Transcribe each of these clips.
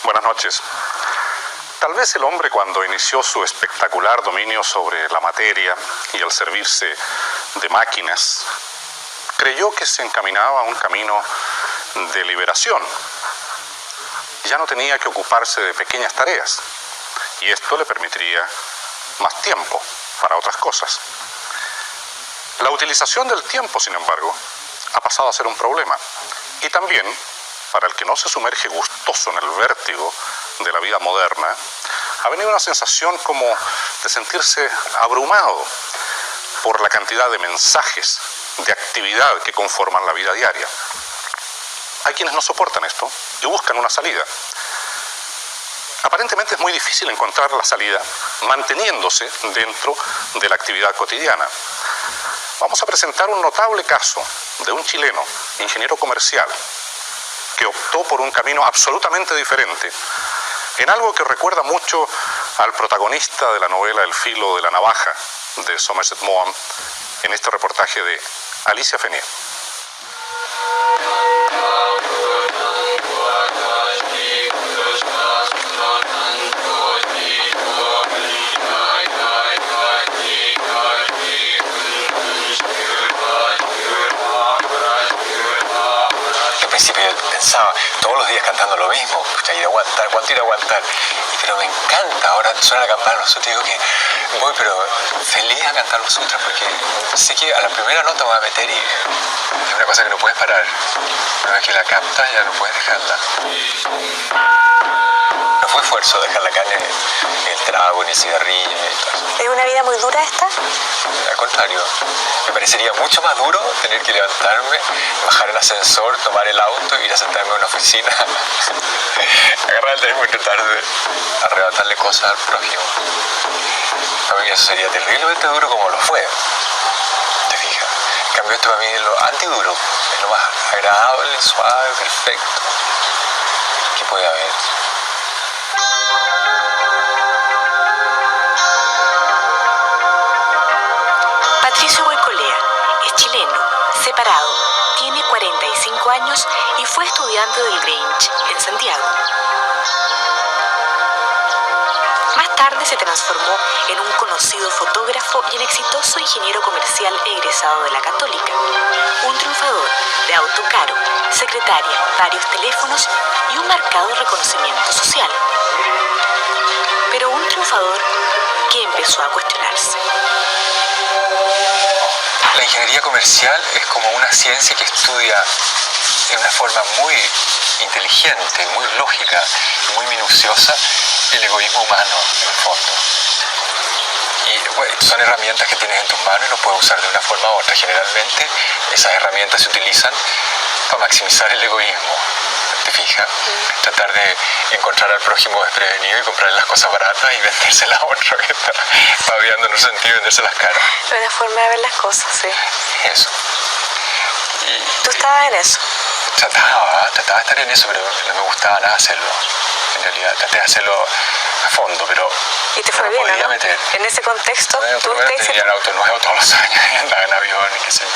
Buenas noches. Tal vez el hombre, cuando inició su espectacular dominio sobre la materia y al servirse de máquinas, creyó que se encaminaba a un camino de liberación. Ya no tenía que ocuparse de pequeñas tareas, y esto le permitiría más tiempo para otras cosas. La utilización del tiempo, sin embargo, ha pasado a ser un problema, y también, para el que no se sumerge gustoso en el vértigo de la vida moderna, ha venido una sensación como de sentirse abrumado por la cantidad de mensajes, de actividad que conforman la vida diaria. Hay quienes no soportan esto y buscan una salida. Aparentemente es muy difícil encontrar la salida manteniéndose dentro de la actividad cotidiana. Vamos a presentar un notable caso de un chileno, ingeniero comercial, que optó por un camino absolutamente diferente, en algo que recuerda mucho al protagonista de la novela El filo de la navaja, de Somerset Maugham, en este reportaje de Alicia Fenier. Pensaba todos los días cantando lo mismo, ir a aguantar, ¿cuánto ir a aguantar? Pero me encanta, ahora suena la campana, los sutras, digo que voy pero feliz a cantar los sutras porque sé que a la primera nota me voy a meter y es una cosa que no puedes parar. Una vez que la captas ya no puedes dejarla. No fue esfuerzo dejar la carne, el trago, ni el cigarrillo, ni todo eso. ¿Es una vida muy dura esta? Al contrario, me parecería mucho más duro tener que levantarme, bajar el ascensor, tomar el auto, ir a sentarme en una oficina, agarrar el teléfono y tratar de arrebatarle cosas al prójimo. Para mí eso sería terriblemente duro como lo fue. ¿Te fijas? En cambio esto para mí es lo antiduro, es lo más agradable, suave, perfecto que puede haber. Patricio Goicolea es chileno, separado, tiene 45 años y fue estudiante del Grange en Santiago. Más tarde se transformó en un conocido fotógrafo y en exitoso ingeniero comercial egresado de la Católica, un triunfador de auto caro, secretaria, varios teléfonos y un marcado reconocimiento social. Pero un triunfador que empezó a cuestionarse. La ingeniería comercial es como una ciencia que estudia de una forma muy inteligente, muy lógica, muy minuciosa el egoísmo humano, en el fondo. Y bueno, son herramientas que tienes en tus manos y lo puedes usar de una forma u otra. Generalmente esas herramientas se utilizan para maximizar el egoísmo. ¿Te fijas? Tratar de encontrar al prójimo desprevenido y comprarle las cosas baratas y vendérselas a otro que está babeando en un sentido y vendérselas caras. Es una forma de ver las cosas, sí. Eso. ¿Tú estabas en eso? Trataba de estar en eso, pero no me gustaba nada hacerlo. En realidad, traté de hacerlo a fondo, pero ¿y te fue no bien, podía no? meter. En ese contexto, ¿tú tenía un auto nuevo todos los años y andaba en avión y qué sé yo.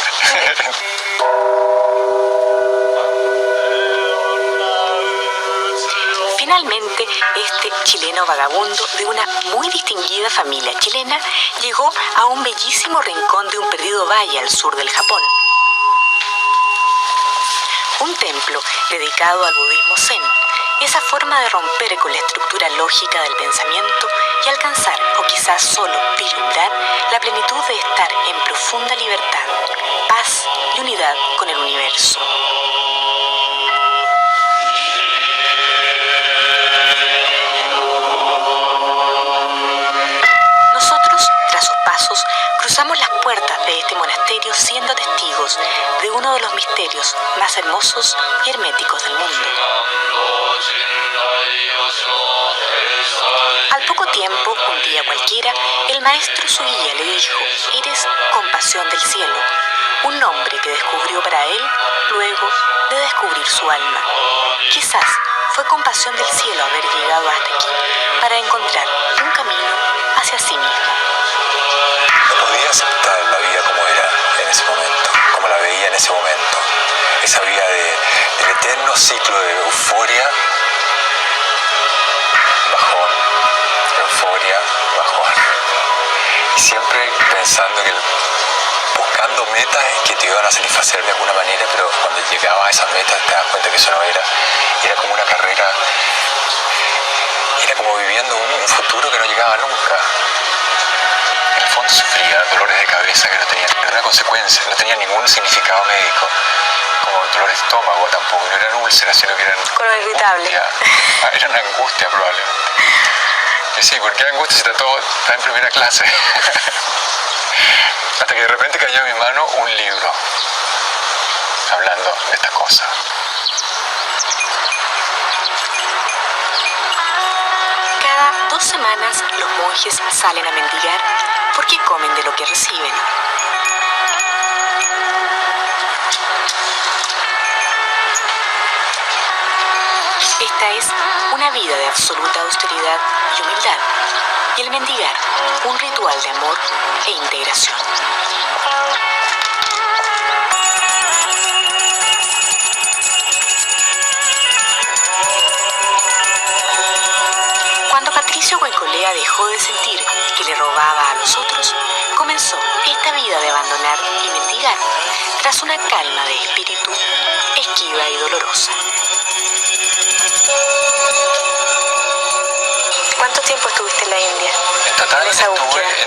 Finalmente, este chileno vagabundo de una muy distinguida familia chilena llegó a un bellísimo rincón de un perdido valle al sur del Japón. Un templo dedicado al budismo zen, esa forma de romper con la estructura lógica del pensamiento y alcanzar, o quizás solo vislumbrar, la plenitud de estar en profunda libertad, paz y unidad con el universo. Cruzamos las puertas de este monasterio siendo testigos de uno de los misterios más hermosos y herméticos del mundo. Al poco tiempo, un día cualquiera, el maestro su guía le dijo: «Eres compasión del cielo», un nombre que descubrió para él luego de descubrir su alma. Quizás fue compasión del cielo haber llegado hasta aquí para encontrar un camino hacia sí mismo. No podía aceptar la vida como era en ese momento, como la veía en ese momento. Esa vida del eterno ciclo de euforia y siempre pensando que buscando metas que te iban a satisfacer de alguna manera, pero cuando llegaba a esas metas te das cuenta que eso no era como una carrera, era como viviendo un futuro que no llegaba nunca. En el fondo sufría dolores de cabeza que no tenían ninguna consecuencia, no tenían ningún significado médico, como dolores de estómago tampoco, no eran úlceras, sino que eran Colon irritable. Eran angustia probablemente. Y sí, porque angustia si está en primera clase. Hasta que de repente cayó en mi mano un libro hablando de estas cosas. Cada 2 semanas los monjes salen a mendigar porque comen de lo que reciben. Esta es una vida de absoluta austeridad y humildad, y el mendigar, un ritual de amor e integración. Cuando Patricio Guaycolea dejó de sentir que le robaba a los otros, comenzó esta vida de abandonar y mendigar, tras una calma de espíritu esquiva y dolorosa. ¿Cuánto tiempo estuviste en la India? En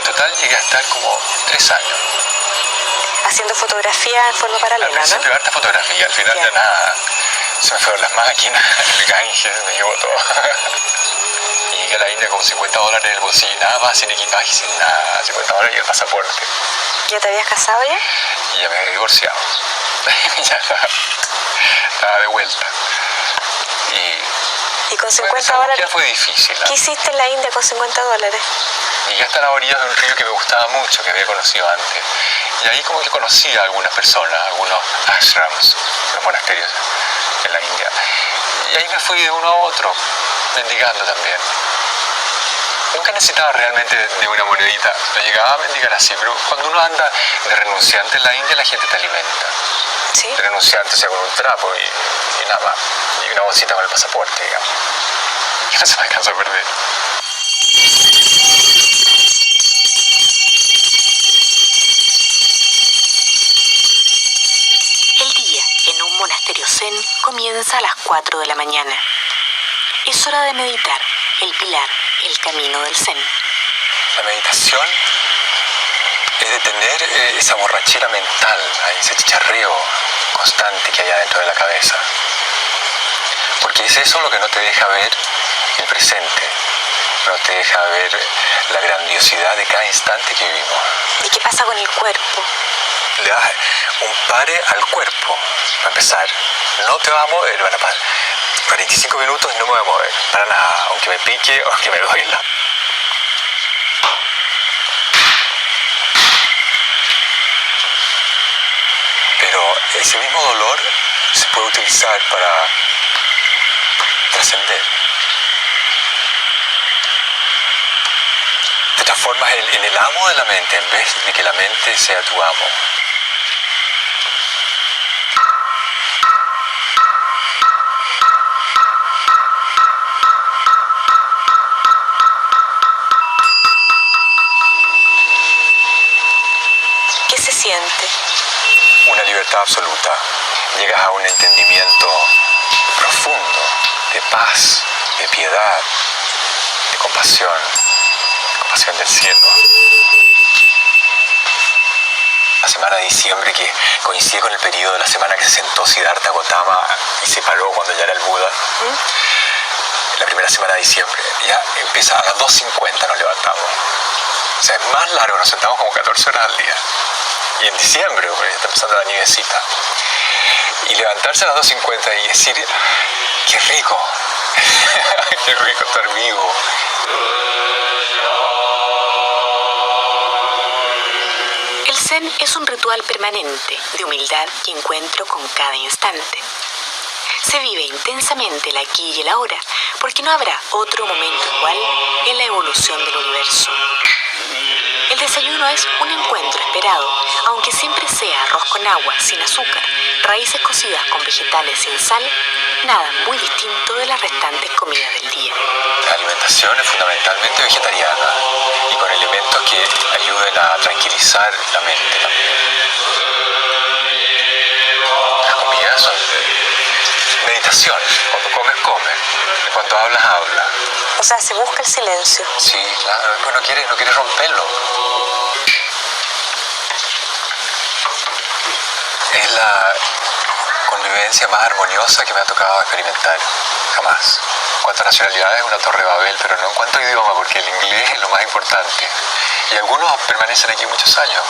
total llegué a estar como 3 años. Haciendo fotografía en forma paralela, Al principio harta fotografía, al final ya nada. Se me fueron las máquinas, el Ganges, me llevó todo. Y llegué a la India con $50 en el bolsillo, nada más, sin equipaje, sin nada, $50 y el pasaporte. ¿Ya te habías casado ya? Y ya me había divorciado. Ya estaba de vuelta. ¿Y con $50? Ya fue difícil. ¿Qué hiciste en la India con $50? Llegué hasta la orilla de un río que me gustaba mucho, que había conocido antes. Y ahí como que conocí a algunas personas, algunos ashrams, los monasterios en la India. Y ahí me fui de uno a otro, mendigando también. Nunca necesitaba realmente de una monedita, no llegaba a mendigar así, pero cuando uno anda de renunciante en la India, la gente te alimenta. ¿Sí? De renunciante, o sea, con un trapo y nada más. Y una bolsita con el pasaporte, digamos. Que no se me alcanzó a perder. El día en un monasterio zen comienza a las 4 de la mañana. Es hora de meditar, el pilar, el camino del zen. La meditación es detener esa borrachera mental, ese chicharreo constante que hay adentro de la cabeza. Porque es eso lo que no te deja ver el presente, no te deja ver la grandiosidad de cada instante que vivimos. ¿Y qué pasa con el cuerpo? Le das un pare al cuerpo, para empezar. No te vas a mover, van a pasar 45 minutos y no me voy a mover, para nada, aunque me pique o aunque me duela. Pero ese mismo dolor se puede utilizar para trascender. Te transformas en el amo de la mente en vez de que la mente sea tu amo. ¿Qué se siente? Una libertad absoluta. Llegas a un entendimiento profundo, de paz, de piedad, de compasión del cielo. La semana de diciembre, que coincide con el periodo de la semana que se sentó Siddhartha Gautama y se paró cuando ya era el Buda, la primera semana de diciembre, ya empieza a las 2:50 nos levantamos. O sea, es más largo, nos sentamos como 14 horas al día. Y en diciembre, porque ya está empezando la nievecita. Y levantarse a las 2:50 y decir, qué rico, qué rico estar vivo. El zen es un ritual permanente de humildad y encuentro con cada instante. Se vive intensamente el aquí y el ahora, porque no habrá otro momento igual en la evolución del universo. El desayuno es un encuentro esperado, aunque siempre sea arroz con agua, sin azúcar, raíces cocidas con vegetales sin sal, nada muy distinto de las restantes comidas del día. La alimentación es fundamentalmente vegetariana y con elementos que ayuden tranquilizar la mente también. Las comidas son meditación. Cuando comes, comes. Y cuando hablas, hablas. O sea, se busca el silencio. Sí, claro, pues no quiere romperlo. Es la convivencia más armoniosa que me ha tocado experimentar, jamás. En cuanto a nacionalidades, una torre de Babel, pero no en cuanto a idioma, porque el inglés es lo más importante. Y algunos permanecen aquí muchos años.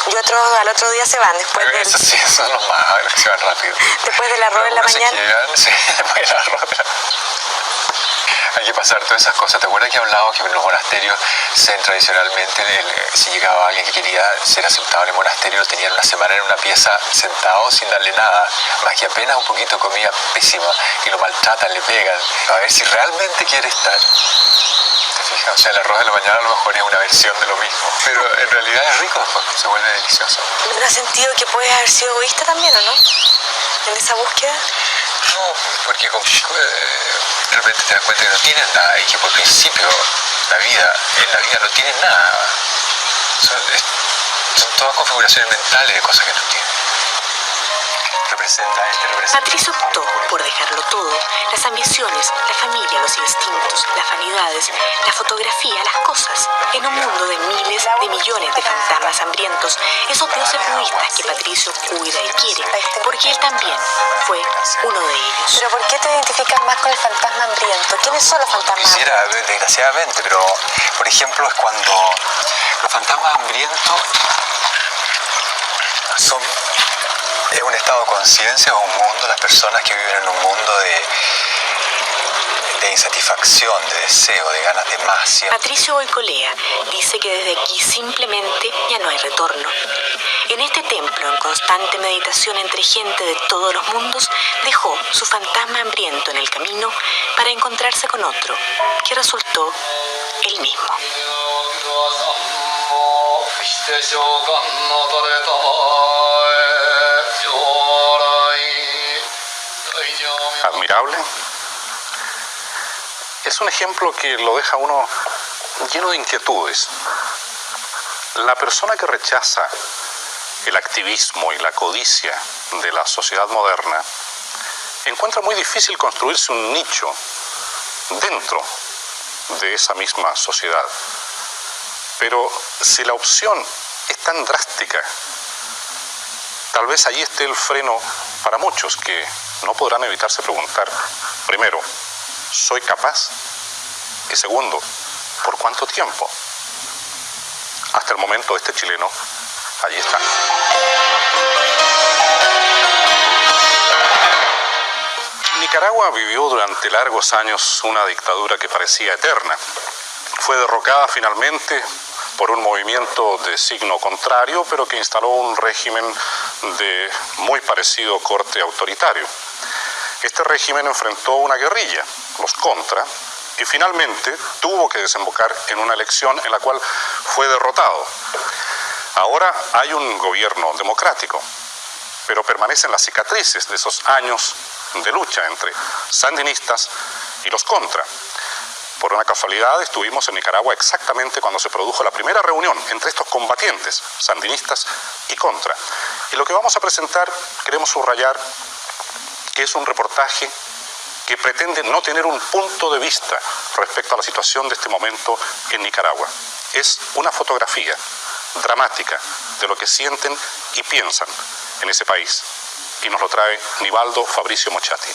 Y otros al otro día se van después del... Esos sí, esos son los más, a ver, que se van rápido. Después del arroz en la mañana. Sí, después del arroz. Hay que pasar todas esas cosas. ¿Te acuerdas que hablaba que en los monasterios tradicionalmente, si llegaba alguien que quería ser aceptado en el monasterio, lo tenían una semana en una pieza sentado sin darle nada, más que apenas un poquito de comida pésima, y lo maltratan, le pegan, a ver si realmente quiere estar? ¿Te fijas? O sea, el arroz de la mañana a lo mejor es una versión de lo mismo, pero en realidad es rico después, se vuelve delicioso. ¿No has sentido que puedes haber sido egoísta también, o no? En esa búsqueda. No, porque de repente te das cuenta que no tienes nada y que por principio en la vida no tienes nada. Son todas configuraciones mentales de cosas que no tienes. Representa. Patricio optó por dejarlo todo: las ambiciones, la familia, los instintos, las vanidades, la fotografía, las cosas, en un mundo de miles de millones de fantasmas hambrientos, esos dioses budistas que Patricio cuida y quiere, porque él también fue uno de ellos. ¿Pero por qué te identificas más con el fantasma hambriento? ¿Quiénes son los fantasmas Quisiera, hambrientos? desgraciadamente, pero por ejemplo es cuando los fantasmas hambrientos es un estado de conciencia o un mundo, las personas que viven en un mundo de insatisfacción, de deseo, de ganas de más. ¿Cierto? Patricio Boicolea dice que desde aquí simplemente ya no hay retorno. En este templo, en constante meditación entre gente de todos los mundos, dejó su fantasma hambriento en el camino para encontrarse con otro, que resultó él mismo. Admirable. Es un ejemplo que lo deja uno lleno de inquietudes. La persona que rechaza el activismo y la codicia de la sociedad moderna encuentra muy difícil construirse un nicho dentro de esa misma sociedad. Pero si la opción es tan drástica, tal vez allí esté el freno para muchos que no podrán evitarse preguntar, primero, ¿soy capaz? Y segundo, ¿por cuánto tiempo? Hasta el momento este chileno allí está. Nicaragua vivió durante largos años una dictadura que parecía eterna. Fue derrocada finalmente por un movimiento de signo contrario, pero que instaló un régimen de muy parecido corte autoritario. Este régimen enfrentó una guerrilla, los Contra, y finalmente tuvo que desembocar en una elección en la cual fue derrotado. Ahora hay un gobierno democrático, pero permanecen las cicatrices de esos años de lucha entre sandinistas y los Contra. Por una casualidad estuvimos en Nicaragua exactamente cuando se produjo la primera reunión entre estos combatientes, sandinistas y Contra. Y lo que vamos a presentar, queremos subrayar que es un reportaje que pretende no tener un punto de vista respecto a la situación de este momento en Nicaragua. Es una fotografía dramática de lo que sienten y piensan en ese país. Y nos lo trae Nivaldo Fabricio Mochati.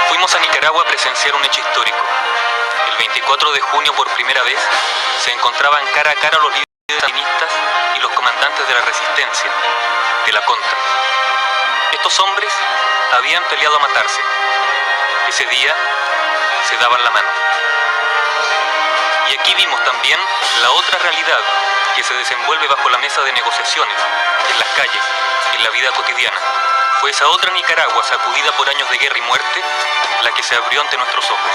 Fuimos a Nicaragua a presenciar un hecho histórico. El 24 de junio, por primera vez, se encontraban cara a cara los líderes sandinistas y los comandantes de la resistencia, de la Contra. Estos hombres habían peleado a matarse. Ese día se daban la mano. Y aquí vimos también la otra realidad que se desenvuelve bajo la mesa de negociaciones, en las calles, en la vida cotidiana. Fue esa otra Nicaragua, sacudida por años de guerra y muerte, la que se abrió ante nuestros ojos.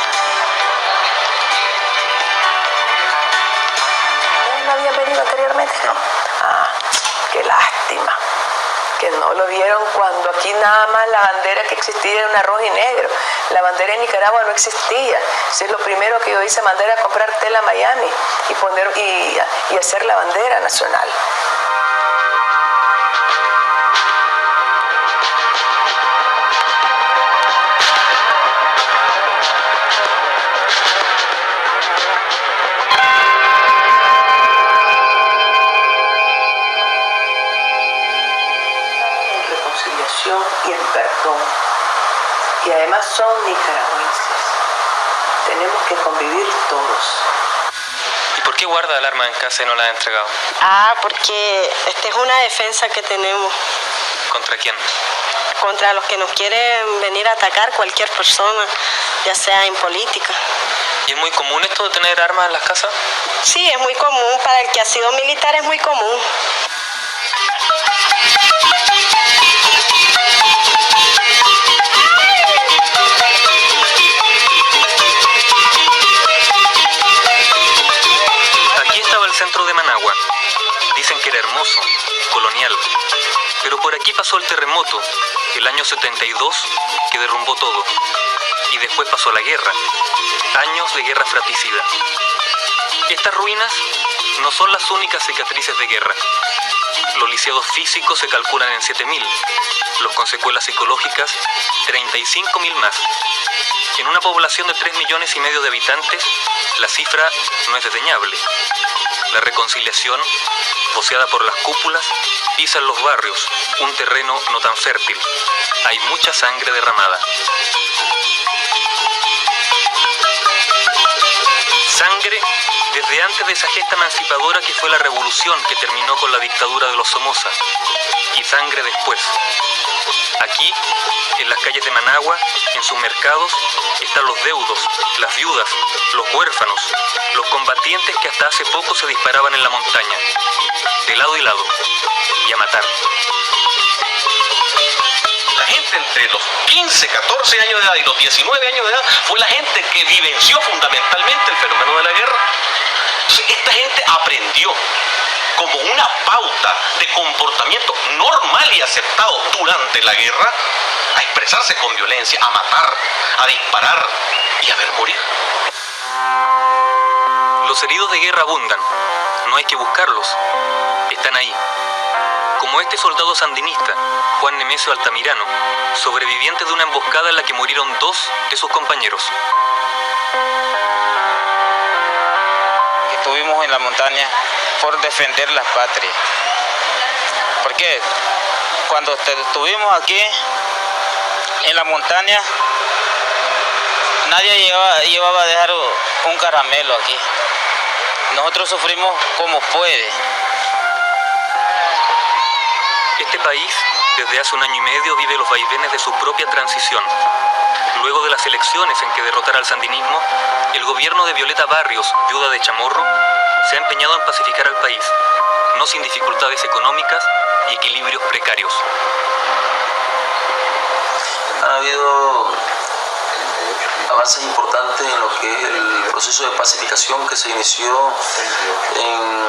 ¿No había venido anteriormente? No. Ah, qué lástima. que no lo vieron cuando aquí nada más la bandera que existía era una roja y negro. La bandera en Nicaragua no existía. Entonces lo primero que yo hice mandar a comprar tela a Miami y hacer la bandera nacional. Y el perdón, y además son nicaragüenses. Tenemos que convivir todos. ¿Y por qué guarda alarma en casa y no la ha entregado? Porque esta es una defensa que tenemos. ¿Contra quién? Contra los que nos quieren venir a atacar, cualquier persona, ya sea en política. ¿Y es muy común esto de tener armas en las casas? Sí, es muy común. Para el que ha sido militar es muy común. Centro de Managua. Dicen que era hermoso, colonial. Pero por aquí pasó el terremoto, el año 72, que derrumbó todo. Y después pasó la guerra. Años de guerra fratricida. Estas ruinas no son las únicas cicatrices de guerra. Los lisiados físicos se calculan en 7.000. Los con secuelas psicológicas, 35.000 más. En una población de 3,5 millones de habitantes, la cifra no es desdeñable. La reconciliación, voceada por las cúpulas, pisa en los barrios, un terreno no tan fértil. Hay mucha sangre derramada. Sangre desde antes de esa gesta emancipadora que fue la revolución que terminó con la dictadura de los Somoza. Y sangre después. Aquí, en las calles de Managua, en sus mercados, están los deudos, las viudas, los huérfanos, los combatientes que hasta hace poco se disparaban en la montaña, de lado y lado, y a matar. La gente entre los 15, 14 años de edad y los 19 años de edad fue la gente que vivenció fundamentalmente el fenómeno de la guerra. Entonces, esta gente aprendió como una pauta de comportamiento normal y aceptado durante la guerra a expresarse con violencia, a matar, a disparar y a ver morir. Los heridos de guerra abundan, no hay que buscarlos, están ahí. Como este soldado sandinista, Juan Nemesio Altamirano, sobreviviente de una emboscada en la que murieron 2 de sus compañeros. Estuvimos en la montaña por defender la patria. ¿Por qué? Cuando estuvimos aquí en la montaña, nadie llevaba a dejar un caramelo aquí. Nosotros sufrimos como puede. Este país, desde hace 1 año y medio, vive los vaivenes de su propia transición. Luego de las elecciones en que derrotara al sandinismo, el gobierno de Violeta Barrios, viuda de Chamorro, se ha empeñado en pacificar al país, no sin dificultades económicas y equilibrios precarios. Han habido avances importantes en lo que es el proceso de pacificación que se inició en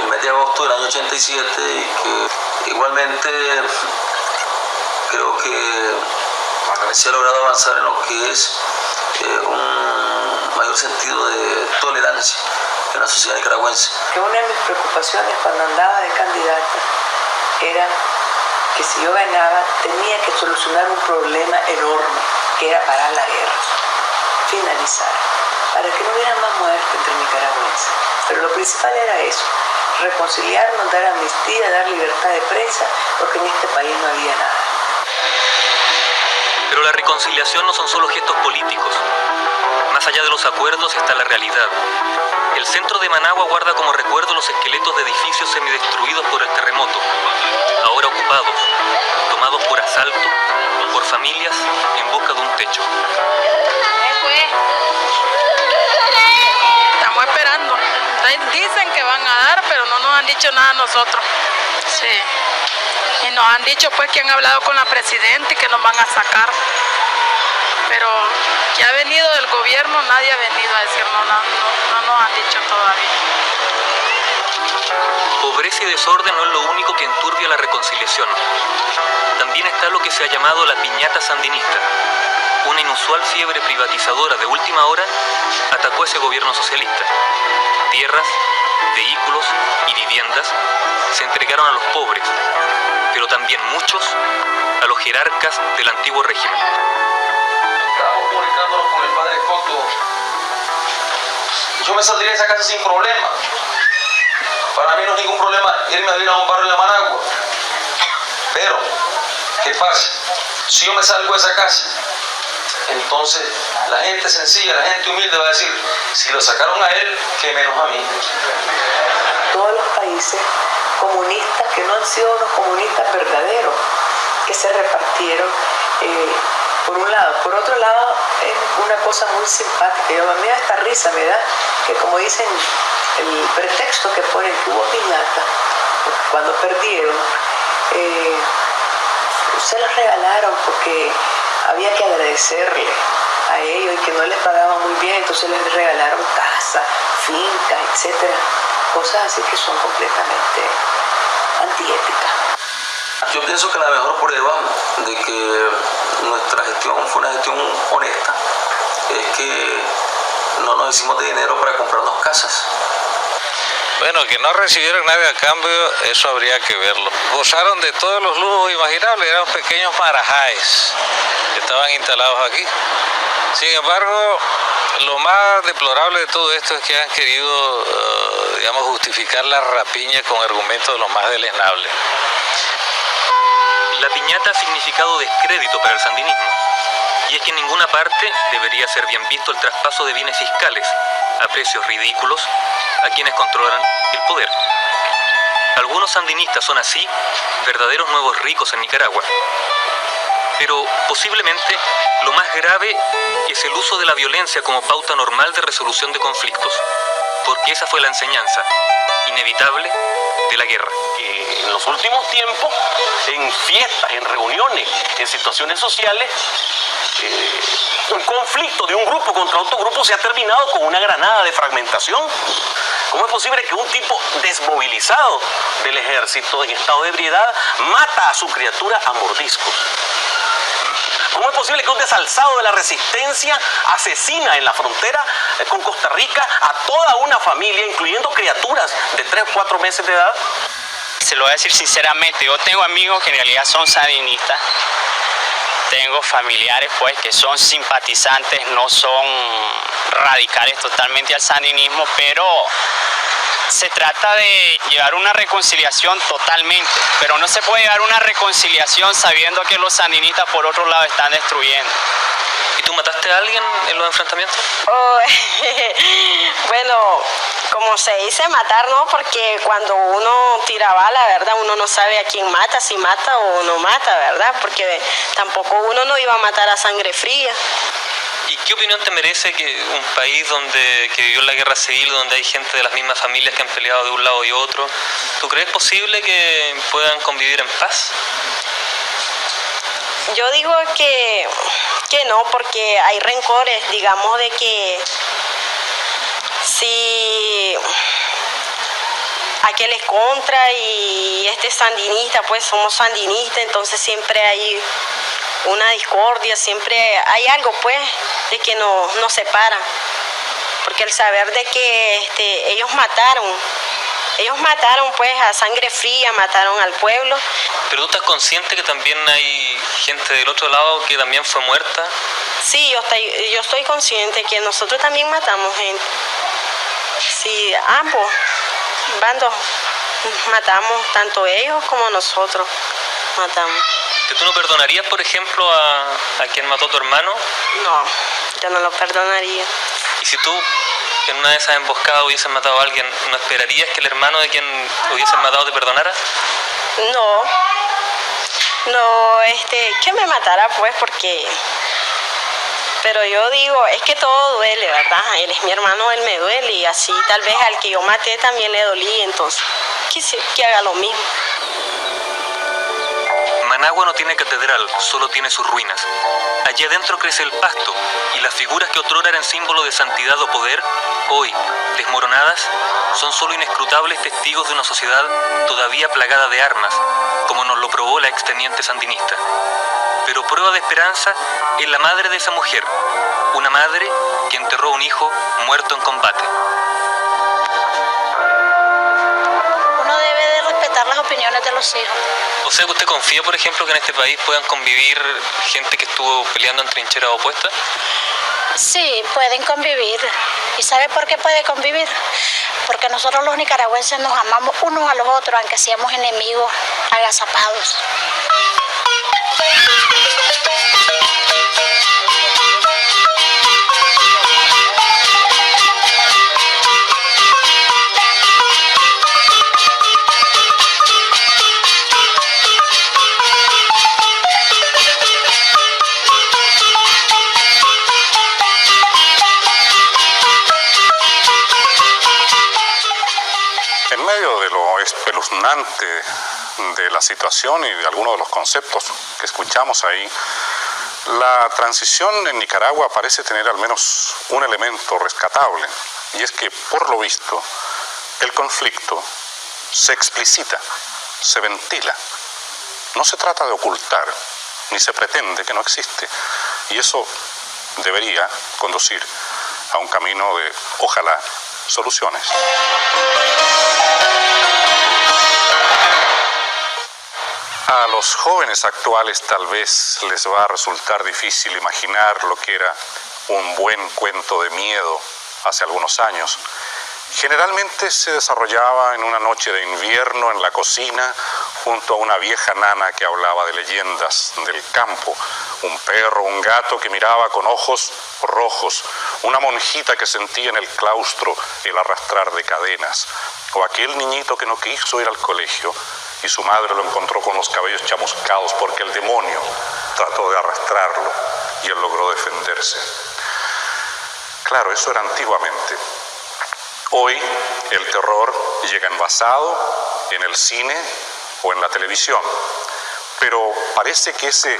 el mes de agosto del año 87 y que igualmente creo que se ha logrado avanzar en lo que es un mayor sentido de tolerancia en la sociedad nicaragüense. Una de mis preocupaciones cuando andaba de candidata era que si yo ganaba tenía que solucionar un problema enorme, que era parar la guerra, finalizar, para que no hubiera más muerte entre nicaragüenses. Pero lo principal era eso, reconciliarnos, dar amnistía, dar libertad de prensa, porque en este país no había nada. Pero la reconciliación no son solo gestos políticos. Más allá de los acuerdos está la realidad. El centro de Managua guarda como recuerdo los esqueletos de edificios semidestruidos por el terremoto, ahora ocupados, tomados por asalto, por familias en busca de un techo. Estamos esperando. Dicen que van a dar, pero no nos han dicho nada a nosotros. Sí. Y nos han dicho pues que han hablado con la presidenta y que nos van a sacar. Pero que ha venido del gobierno, nadie ha venido a decirnos, no nos han dicho todavía. Pobreza y desorden no es lo único que enturbia la reconciliación. También está lo que se ha llamado la piñata sandinista. Una inusual fiebre privatizadora de última hora atacó a ese gobierno socialista. Tierras, vehículos y viviendas se entregaron a los pobres, pero también muchos a los jerarcas del antiguo régimen. Estamos comunicándonos con el padre Coto. Yo me saldría de esa casa sin problema. Para mí no es ningún problema irme a vivir a un barrio de Managua. Pero, ¿qué pasa? Si yo me salgo de esa casa, entonces la gente sencilla, la gente humilde va a decir, si lo sacaron a él, qué menos a mí. Todos los países comunistas que no han sido unos comunistas verdaderos, que se repartieron por un lado. Por otro lado, es una cosa muy simpática. A mí hasta risa me da que, como dicen, el pretexto que ponen que hubo piñata, cuando perdieron, se los regalaron porque había que agradecerle a ellos y que no les pagaban muy bien, entonces les regalaron casa, finca, etcétera. Cosas así que son completamente antiéticas. Yo pienso que la mejor prueba de que nuestra gestión fue una gestión honesta es que no nos hicimos de dinero para comprarnos casas. Bueno, que no recibieron nada a cambio, eso habría que verlo. Gozaron de todos los lujos imaginables, eran pequeños marajáes que estaban instalados aquí. Sin embargo, lo más deplorable de todo esto es que han querido, justificar la rapiña con argumentos de lo más deleznables. La piñata ha significado descrédito para el sandinismo, y es que en ninguna parte debería ser bien visto el traspaso de bienes fiscales a precios ridículos a quienes controlan el poder. Algunos sandinistas son así verdaderos nuevos ricos en Nicaragua. Pero posiblemente lo más grave es el uso de la violencia como pauta normal de resolución de conflictos, porque esa fue la enseñanza inevitable de la guerra. En los últimos tiempos, en fiestas, en reuniones, en situaciones sociales, un conflicto de un grupo contra otro grupo se ha terminado con una granada de fragmentación. ¿Cómo es posible que un tipo desmovilizado del ejército en estado de ebriedad mata a su criatura a mordiscos? ¿Cómo es posible que un desalzado de la resistencia asesina en la frontera con Costa Rica a toda una familia, incluyendo criaturas de 3 o 4 meses de edad? Se lo voy a decir sinceramente, yo tengo amigos que en realidad son sandinistas, tengo familiares pues que son simpatizantes, no son radicales totalmente al sandinismo, pero se trata de llevar una reconciliación totalmente, pero no se puede llevar una reconciliación sabiendo que los sandinistas por otro lado están destruyendo. ¿Y tú mataste a alguien en los enfrentamientos? Bueno, como se dice, matar no, porque cuando uno tira bala, ¿verdad? Uno no sabe a quién mata, si mata o no mata, ¿verdad? Porque tampoco uno no iba a matar a sangre fría. ¿Y qué opinión te merece que un país que vivió la guerra civil, donde hay gente de las mismas familias que han peleado de un lado y otro, ¿tú crees posible que puedan convivir en paz? Yo digo que no, porque hay rencores, digamos, de que si aquel es contra y este es sandinista, pues somos sandinistas, entonces siempre hay una discordia, siempre hay algo pues de que nos separa, porque el saber de que ellos mataron pues a sangre fría, mataron al pueblo. ¿Pero tú estás consciente que también hay gente del otro lado que también fue muerta? Sí, yo estoy consciente que nosotros también matamos gente. Sí, ambos bandos matamos, tanto ellos como nosotros matamos. ¿Que tú no perdonarías, por ejemplo, a quien mató a tu hermano? No, yo no lo perdonaría. ¿Y si tú en una de esas emboscadas hubieses matado a alguien, no esperarías que el hermano de quien hubiesen matado te perdonara? No, que me matara pues, porque... Pero yo digo, es que todo duele, ¿verdad? Él es mi hermano, él me duele, y así tal vez al que yo maté también le dolí, entonces que haga lo mismo. Managua no tiene catedral, solo tiene sus ruinas. Allí adentro crece el pasto, y las figuras que otrora eran símbolo de santidad o poder, hoy, desmoronadas, son solo inescrutables testigos de una sociedad todavía plagada de armas, como nos lo probó la exteniente sandinista. Pero prueba de esperanza es la madre de esa mujer, una madre que enterró a un hijo muerto en combate. Uno debe de respetar las opiniones de los hijos. O sea, que ¿usted confía, por ejemplo, que en este país puedan convivir gente que estuvo peleando en trincheras opuestas? Sí, pueden convivir. ¿Y sabe por qué puede convivir? Porque nosotros los nicaragüenses nos amamos unos a los otros, aunque seamos enemigos agazapados. En medio de lo espeluznante de la situación y de algunos de los conceptos que escuchamos ahí, la transición en Nicaragua parece tener al menos un elemento rescatable, y es que, por lo visto, el conflicto se explicita, se ventila. No se trata de ocultar, ni se pretende que no existe, y eso debería conducir a un camino de, ojalá, soluciones. A los jóvenes actuales tal vez les va a resultar difícil imaginar lo que era un buen cuento de miedo hace algunos años. Generalmente se desarrollaba en una noche de invierno en la cocina junto a una vieja nana que hablaba de leyendas del campo, un perro, un gato que miraba con ojos rojos, una monjita que sentía en el claustro el arrastrar de cadenas, o aquel niñito que no quiso ir al colegio y su madre lo encontró con los cabellos chamuscados porque el demonio trató de arrastrarlo y él logró defenderse. Claro, eso era antiguamente. Hoy el terror llega envasado en el cine o en la televisión, pero parece que ese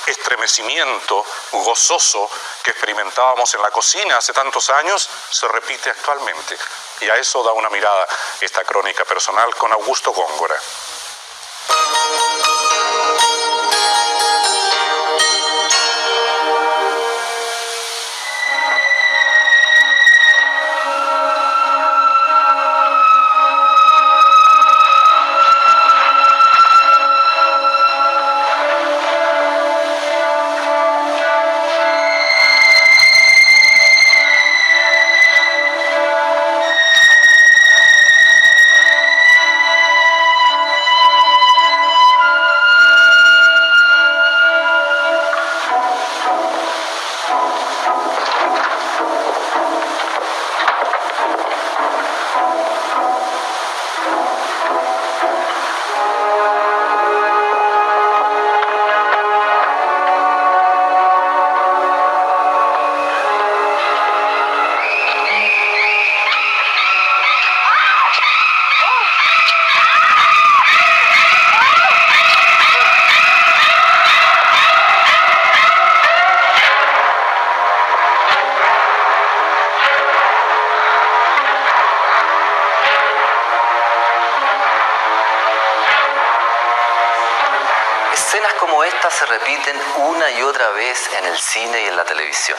estremecimiento gozoso que experimentábamos en la cocina hace tantos años se repite actualmente, y a eso da una mirada esta crónica personal con Augusto Góngora. Escenas como esta se repiten una y otra vez en el cine y en la televisión.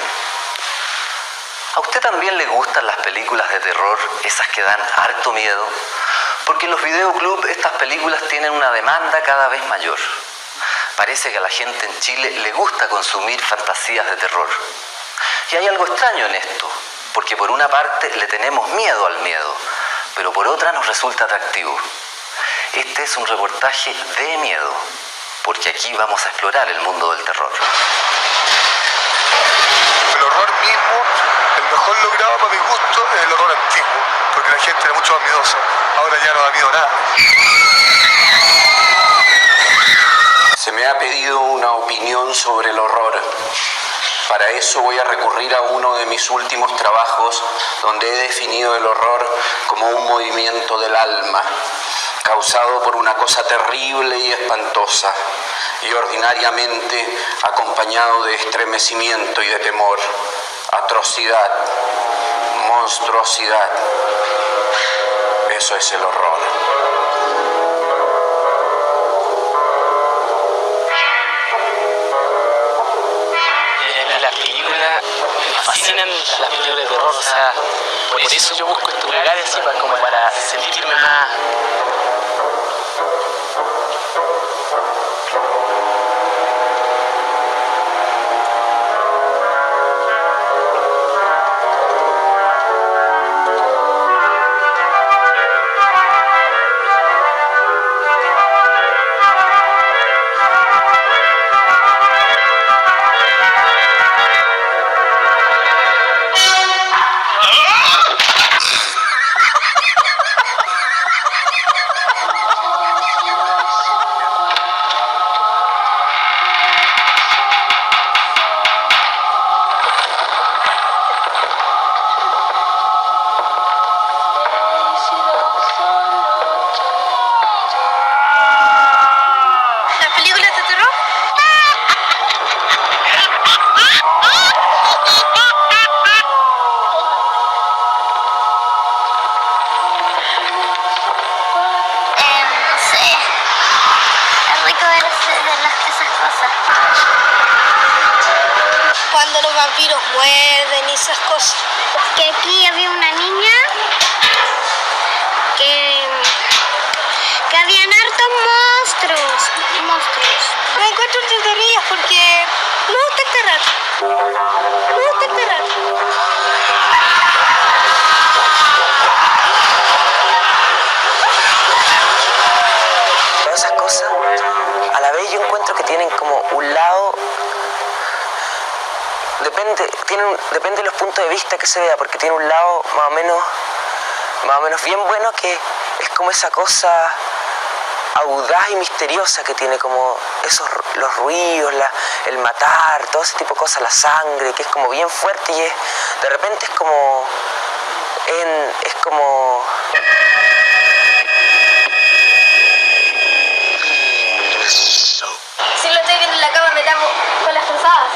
¿A usted también le gustan las películas de terror, esas que dan harto miedo? Porque en los videoclubs estas películas tienen una demanda cada vez mayor. Parece que a la gente en Chile le gusta consumir fantasías de terror. Y hay algo extraño en esto, porque por una parte le tenemos miedo al miedo, pero por otra nos resulta atractivo. Este es un reportaje de miedo, porque aquí vamos a explorar el mundo del terror. El horror mismo, el mejor logrado para mi gusto, es el horror antiguo, porque la gente era mucho más miedosa. Ahora ya no da miedo nada. Se me ha pedido una opinión sobre el horror. Para eso voy a recurrir a uno de mis últimos trabajos, donde he definido el horror como un movimiento del alma. causado por una cosa terrible y espantosa, y ordinariamente acompañado de estremecimiento y de temor, atrocidad, monstruosidad. Eso es el horror. Las películas, me fascinan las películas de terror, o sea, por eso yo busco estos lugares así como para sentirme más. Cuando los vampiros muerden y esas cosas. Que aquí había una niña que habían hartos monstruos. Me encuentro entretenidas porque me gusta enterrar. Todas esas cosas, a la vez yo encuentro que tienen como un lado. Depende de los puntos de vista que se vea, porque tiene un lado más o menos bien bueno, que es como esa cosa audaz y misteriosa que tiene, como los ruidos, el matar, todo ese tipo de cosas, la sangre, que es como bien fuerte y de repente es como Si lo estoy viendo en la cama me tapo con las cruzadas.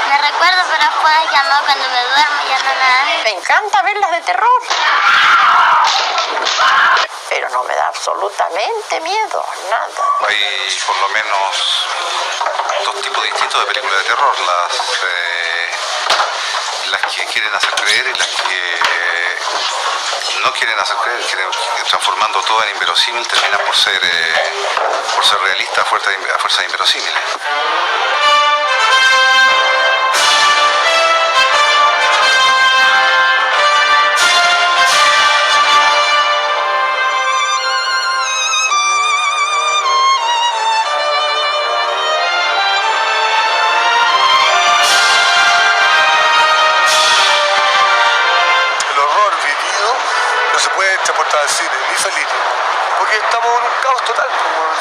Me recuerdo, pero después ya no, cuando me duermo ya no nada. Me encanta verlas de terror. Pero no me da absolutamente miedo, nada. Hay por lo menos dos tipos distintos de películas de terror, las que quieren hacer creer y las que no quieren hacer creer, transformando todo en inverosímil, terminan por ser realistas a fuerza de inverosímiles. Al cine, ni feliz, porque estamos en un caos total.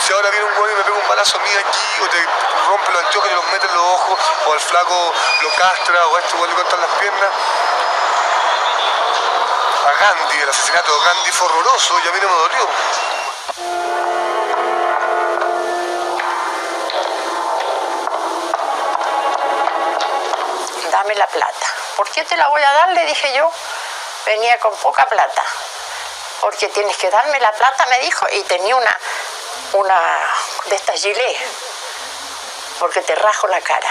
Si ahora viene un güey y me pega un balazo a mí aquí, o te rompe los anteojos y te los mete en los ojos, o al flaco lo castra, o a este güey le cortan las piernas. A Gandhi, el asesinato de Gandhi fue horroroso y a mí no me dolió. Dame la plata. ¿Por qué te la voy a dar? Le dije yo. Venía con poca plata. Porque tienes que darme la plata, me dijo, y tenía una de estas gilet, porque te rajo la cara.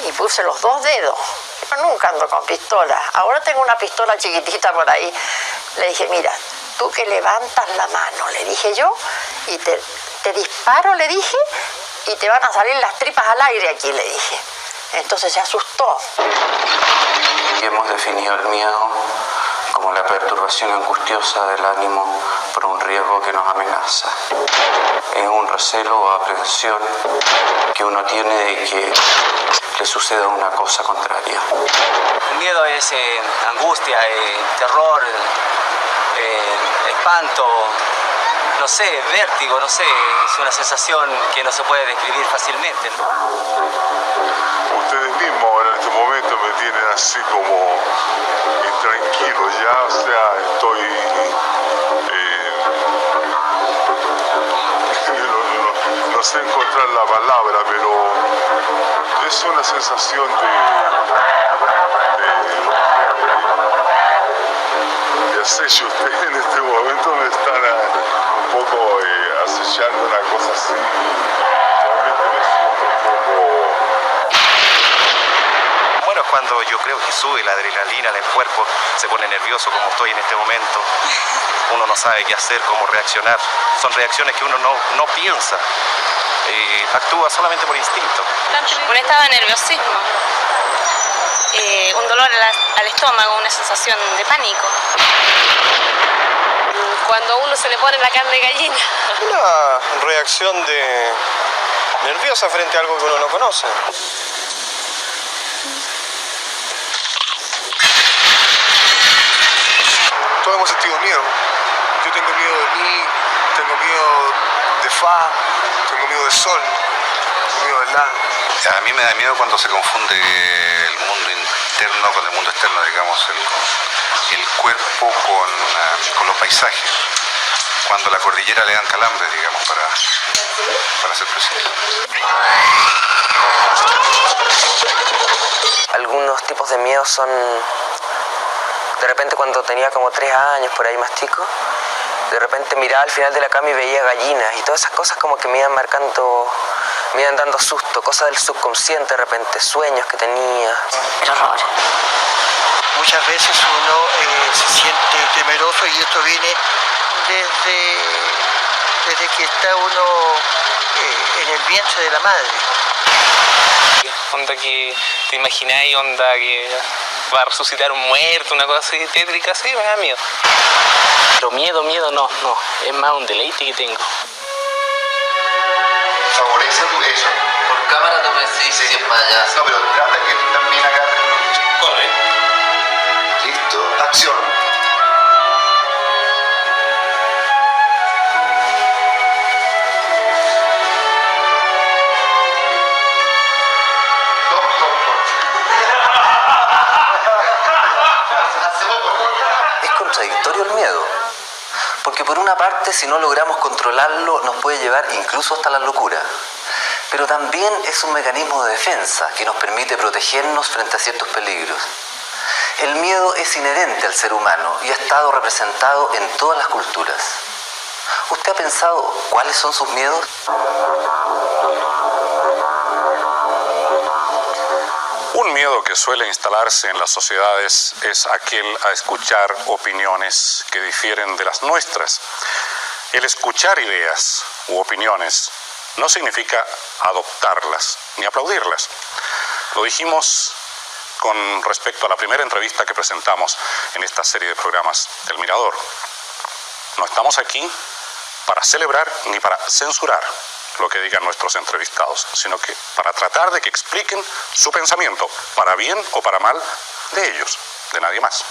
Y puse los 2 dedos. Yo nunca ando con pistola. Ahora tengo una pistola chiquitita por ahí. Le dije, mira, tú que levantas la mano, le dije yo, y te disparo, le dije, y te van a salir las tripas al aire aquí, le dije. Entonces se asustó. Y hemos definido el miedo como la perturbación angustiosa del ánimo por un riesgo que nos amenaza. Es un recelo o aprensión que uno tiene de que le suceda una cosa contraria. El miedo es angustia, terror, espanto, no sé, vértigo, no sé, es una sensación que no se puede describir fácilmente, ¿no? Ustedes mismos ahora en este momento me tienen así como intranquilo ya, o sea, estoy sé encontrar la palabra, pero es una sensación de acecho. Ustedes en este momento me están un poco acechando una cosa así. Realmente me siento un poco... Bueno, es cuando yo creo que sube la adrenalina del cuerpo, se pone nervioso como estoy en este momento. Uno no sabe qué hacer, cómo reaccionar. Son reacciones que uno no piensa. Actúa solamente por instinto. Un estado de nerviosismo, un dolor al estómago, una sensación de pánico. Cuando a uno se le pone la carne de gallina. Una reacción nerviosa frente a algo que uno no conoce. Todos hemos sentido miedo. Yo tengo miedo de mí, tengo miedo de Fa, tengo miedo del sol, tengo miedo del La. A mí me da miedo cuando se confunde el mundo interno con el mundo externo, digamos, el cuerpo con los paisajes. Cuando la cordillera le dan calambres, digamos, para ser preciso. Algunos tipos de miedo son... De repente cuando tenía como 3 años, por ahí más chico, de repente miraba al final de la cama y veía gallinas y todas esas cosas como que me iban marcando, me iban dando susto, cosas del subconsciente de repente, sueños que tenía. El horror. Muchas veces uno se siente temeroso y esto viene desde que está uno en el vientre de la madre. Onda que te imagináis, onda que va a resucitar un muerto, una cosa así tétrica, sí, me da miedo. Pero miedo no, es más un deleite que tengo. Favorece tu eso. Por cámara tú me decís si es más allá. No, pero trata que tú también agarres. Corre. Listo, acción. Es contradictorio el miedo, porque por una parte si no logramos controlarlo nos puede llevar incluso hasta la locura, pero también es un mecanismo de defensa que nos permite protegernos frente a ciertos peligros. El miedo es inherente al ser humano y ha estado representado en todas las culturas. ¿Usted ha pensado cuáles son sus miedos? Un miedo que suele instalarse en las sociedades es aquel a escuchar opiniones que difieren de las nuestras. El escuchar ideas u opiniones no significa adoptarlas ni aplaudirlas. Lo dijimos con respecto a la primera entrevista que presentamos en esta serie de programas El Mirador. No estamos aquí para celebrar ni para censurar lo que digan nuestros entrevistados, sino que para tratar de que expliquen su pensamiento, para bien o para mal, de ellos, de nadie más.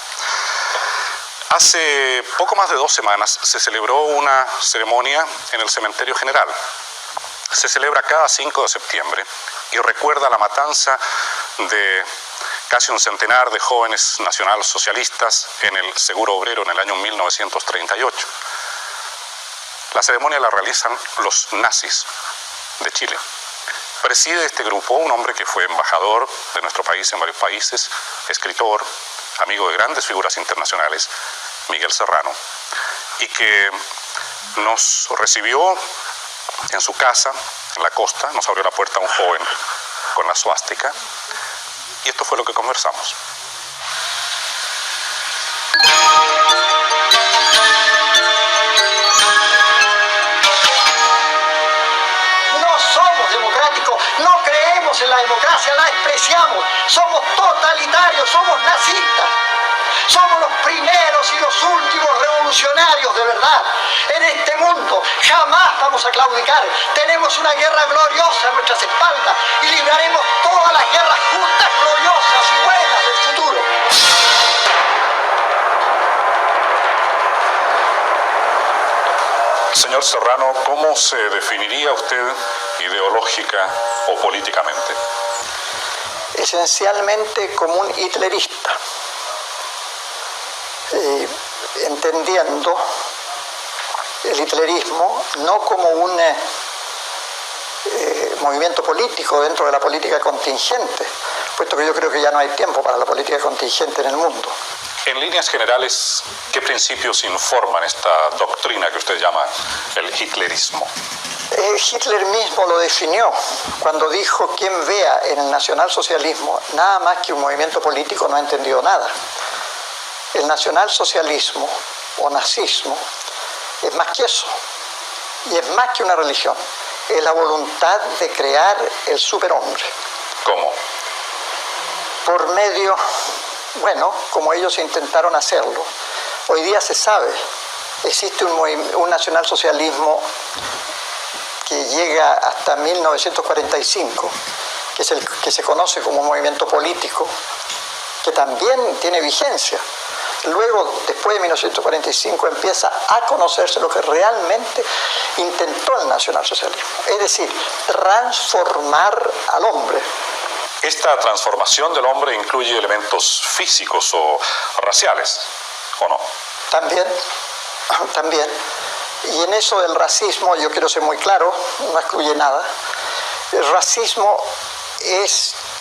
Hace poco más de 2 semanas se celebró una ceremonia en el Cementerio General. Se celebra cada 5 de septiembre y recuerda la matanza de casi un centenar de jóvenes nacionalsocialistas en el Seguro Obrero en el año 1938. La ceremonia la realizan los nazis de Chile. Preside este grupo un hombre que fue embajador de nuestro país en varios países, escritor, amigo de grandes figuras internacionales, Miguel Serrano, y que nos recibió en su casa, en la costa, nos abrió la puerta un joven con la suástica, y esto fue lo que conversamos. No creemos en la democracia, la despreciamos, somos totalitarios, somos nazistas, somos los primeros y los últimos revolucionarios de verdad en este mundo. Jamás vamos a claudicar, tenemos una guerra gloriosa a nuestras espaldas y libraremos todas las guerras justas, gloriosas y buenas del futuro. Señor Serrano, ¿cómo se definiría usted ideológica o políticamente? Esencialmente como un hitlerista, entendiendo el hitlerismo no como un movimiento político dentro de la política contingente, puesto que yo creo que ya no hay tiempo para la política contingente en el mundo. En líneas generales, ¿qué principios informan esta doctrina que usted llama el hitlerismo? Hitler mismo lo definió cuando dijo: quien vea en el nacionalsocialismo nada más que un movimiento político no ha entendido nada. El nacionalsocialismo o nazismo es más que eso, y es más que una religión, es la voluntad de crear el superhombre. ¿Cómo? Por medio, bueno, como ellos intentaron hacerlo. Hoy día se sabe, existe un nacionalsocialismo que llega hasta 1945, que es el que se conoce como movimiento político, que también tiene vigencia. Luego, después de 1945, empieza a conocerse lo que realmente intentó el nacionalsocialismo, es decir, transformar al hombre. ¿Esta transformación del hombre incluye elementos físicos o raciales, o no? También. Y en eso del racismo, yo quiero ser muy claro, no excluye nada. El racismo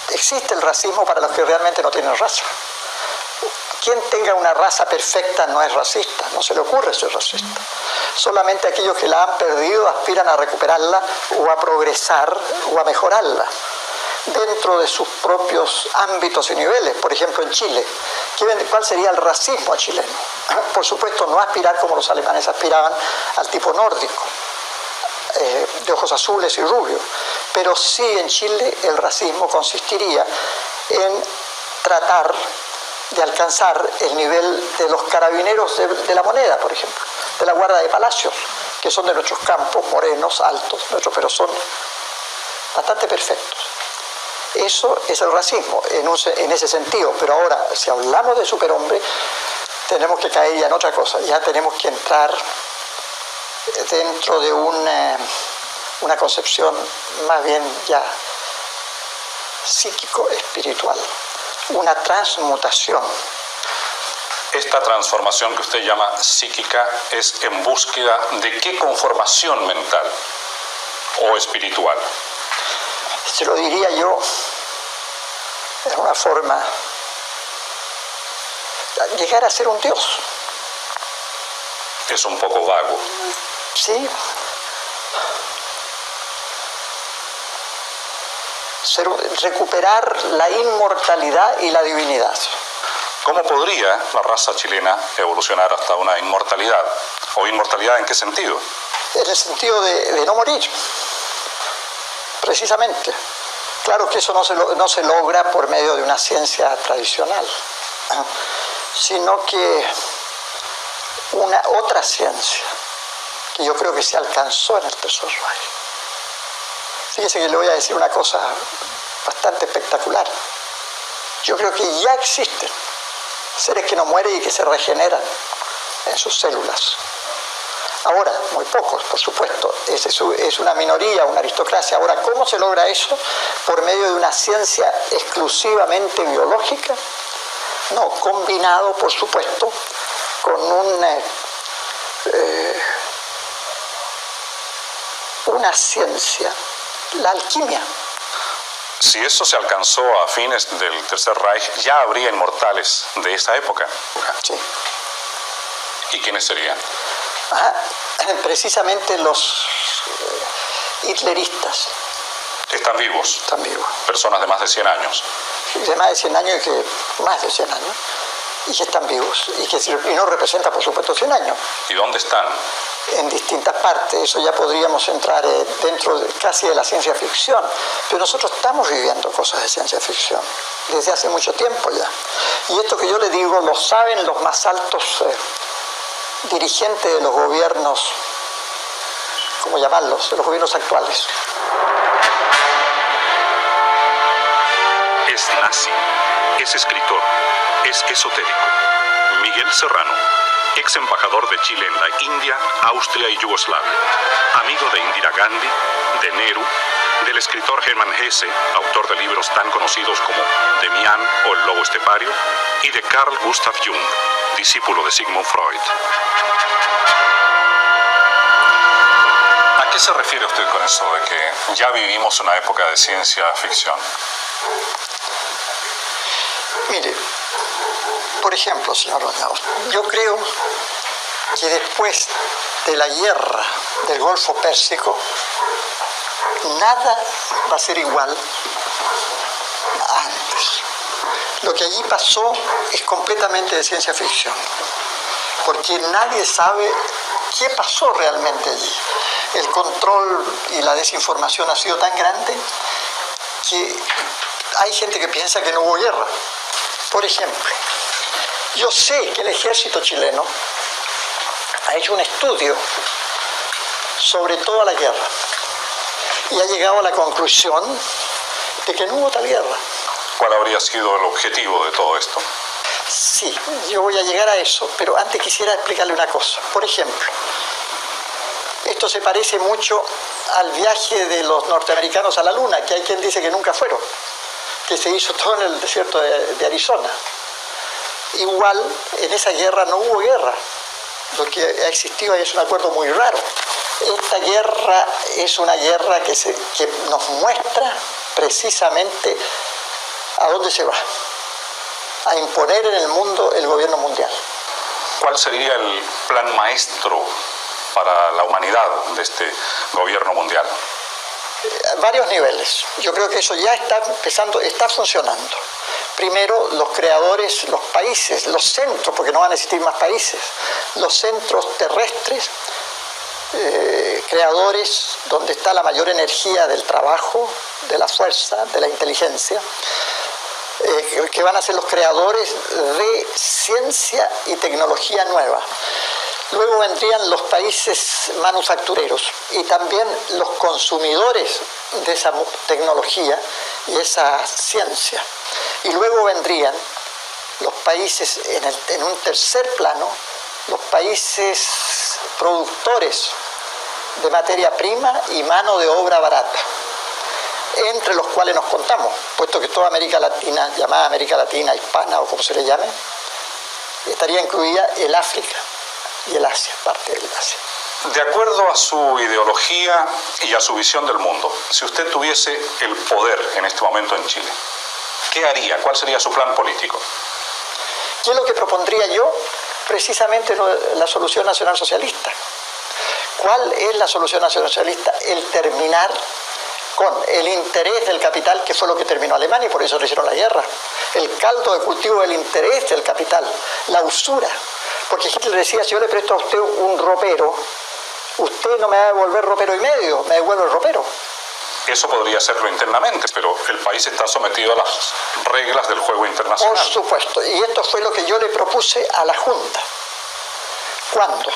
existe el racismo para los que realmente no tienen raza. Quien tenga una raza perfecta no es racista, no se le ocurre ser racista. Solamente aquellos que la han perdido aspiran a recuperarla o a progresar o a mejorarla dentro de sus propios ámbitos y niveles. Por ejemplo, en Chile, ¿cuál sería el racismo chileno? Por supuesto, no aspirar como los alemanes aspiraban al tipo nórdico, de ojos azules y rubios, pero sí en Chile el racismo consistiría en tratar de alcanzar el nivel de los carabineros de la moneda, por ejemplo, de la guardia de palacios, que son de nuestros campos, morenos, altos, pero son bastante perfectos. Eso es el racismo en ese sentido, pero ahora, si hablamos de superhombre, tenemos que caer ya en otra cosa, ya tenemos que entrar dentro de una concepción más bien ya psíquico-espiritual, una transmutación. Esta transformación que usted llama psíquica es en búsqueda de qué conformación mental o espiritual. Se lo diría yo de una forma, llegar a ser un dios. Es un poco vago. Sí. Recuperar la inmortalidad y la divinidad. ¿Cómo podría la raza chilena evolucionar hasta una inmortalidad? ¿O inmortalidad en qué sentido? En el sentido de no morir, precisamente. Claro que eso no se logra por medio de una ciencia tradicional, sino que una otra ciencia, que yo creo que se alcanzó en el Tercer Reich. Fíjese que le voy a decir una cosa bastante espectacular. Yo creo que ya existen seres que no mueren y que se regeneran en sus células. Ahora, muy pocos, por supuesto, es una minoría, una aristocracia. Ahora, ¿cómo se logra eso? ¿Por medio de una ciencia exclusivamente biológica? No, combinado, por supuesto, con una ciencia, la alquimia. Si eso se alcanzó a fines del Tercer Reich, ya habría inmortales de esa época. Sí. ¿Y quiénes serían? Precisamente los hitleristas. ¿Están vivos? Están vivos. Personas de más de 100 años. De más de 100 años y que más de 100 años. Y que están vivos. Y no representa, por supuesto, 100 años. ¿Y dónde están? En distintas partes. Eso ya podríamos entrar dentro casi de la ciencia ficción. Pero nosotros estamos viviendo cosas de ciencia ficción desde hace mucho tiempo ya. Y esto que yo le digo lo saben los más altos dirigentes de los gobiernos, ¿cómo llamarlos?, de los gobiernos actuales. Es nazi, es escritor, es esotérico. Miguel Serrano, ex embajador de Chile en la India, Austria y Yugoslavia, amigo de Indira Gandhi, de Nehru, del escritor Hermann Hesse, autor de libros tan conocidos como Demián o El lobo estepario, y de Carl Gustav Jung, discípulo de Sigmund Freud. ¿A qué se refiere usted con eso de que ya vivimos una época de ciencia ficción? Mire, por ejemplo, señor Granados, yo creo que después de la guerra del Golfo Pérsico, nada va a ser igual a antes. Lo que allí pasó es completamente de ciencia ficción, porque nadie sabe qué pasó realmente allí. El control y la desinformación ha sido tan grande que hay gente que piensa que no hubo guerra. Por ejemplo, yo sé que el ejército chileno ha hecho un estudio sobre toda la guerra y ha llegado a la conclusión de que no hubo tal guerra. ¿Cuál habría sido el objetivo de todo esto? Sí, yo voy a llegar a eso, pero antes quisiera explicarle una cosa. Por ejemplo, esto se parece mucho al viaje de los norteamericanos a la Luna, que hay quien dice que nunca fueron, que se hizo todo en el desierto de Arizona. Igual, en esa guerra no hubo guerra. Lo que ha existido ahí es un acuerdo muy raro. Esta guerra es una guerra que nos muestra precisamente a dónde se va. A imponer en el mundo el gobierno mundial. ¿Cuál sería el plan maestro para la humanidad de este gobierno mundial? Varios niveles. Yo creo que eso ya está empezando, está funcionando. Primero, los creadores, los países, los centros, porque no van a existir más países, los centros terrestres, creadores donde está la mayor energía del trabajo, de la fuerza, de la inteligencia, que van a ser los creadores de ciencia y tecnología nueva. Luego vendrían los países manufactureros y también los consumidores de esa tecnología y esa ciencia. Y luego vendrían los países, en un tercer plano, los países productores de materia prima y mano de obra barata, entre los cuales nos contamos, puesto que toda América Latina, llamada América Latina, hispana o como se le llame, estaría incluida el África y el Asia, parte del Asia. De acuerdo a su ideología y a su visión del mundo, si usted tuviese el poder en este momento en Chile, ¿qué haría? ¿Cuál sería su plan político? ¿Qué es lo que propondría yo? Precisamente la solución nacional socialista. ¿Cuál es la solución nacional socialista? El terminar con el interés del capital, que fue lo que terminó Alemania y por eso le hicieron la guerra. El caldo de cultivo del interés del capital, la usura. Porque Hitler decía, si yo le presto a usted un ropero, usted no me va a devolver ropero y medio, me devuelve el ropero. Eso podría hacerlo internamente, pero el país está sometido a las reglas del juego internacional. Por supuesto, y esto fue lo que yo le propuse a la Junta. ¿Cuándo?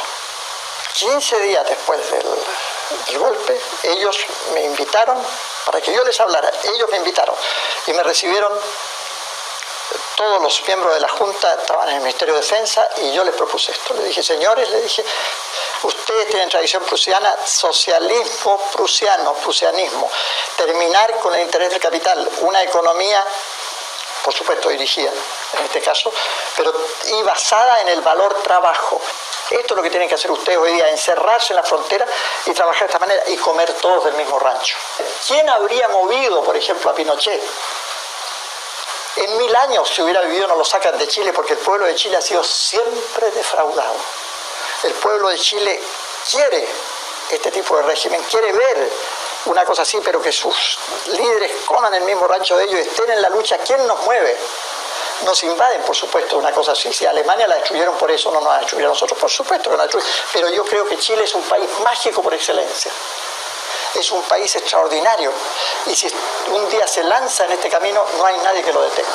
15 días después del golpe, ellos me invitaron para que yo les hablara. Ellos me invitaron y me recibieron. Todos los miembros de la Junta estaban en el Ministerio de Defensa y yo les propuse esto. Le dije, señores, ustedes tienen tradición prusiana, socialismo prusiano, prusianismo, terminar con el interés del capital, una economía, por supuesto dirigida en este caso, pero y basada en el valor trabajo. Esto es lo que tienen que hacer ustedes hoy día, encerrarse en la frontera y trabajar de esta manera y comer todos del mismo rancho. ¿Quién habría movido, por ejemplo, a Pinochet? En 1000 años, si hubiera vivido, no lo sacan de Chile, porque el pueblo de Chile ha sido siempre defraudado. El pueblo de Chile quiere este tipo de régimen, quiere ver una cosa así, pero que sus líderes coman el mismo rancho de ellos y estén en la lucha. ¿Quién nos mueve? Nos invaden, por supuesto, una cosa así. Si a Alemania la destruyeron por eso, no nos van a destruir a nosotros, por supuesto que nos destruyen. Pero yo creo que Chile es un país mágico por excelencia. Es un país extraordinario y si un día se lanza en este camino no hay nadie que lo detenga.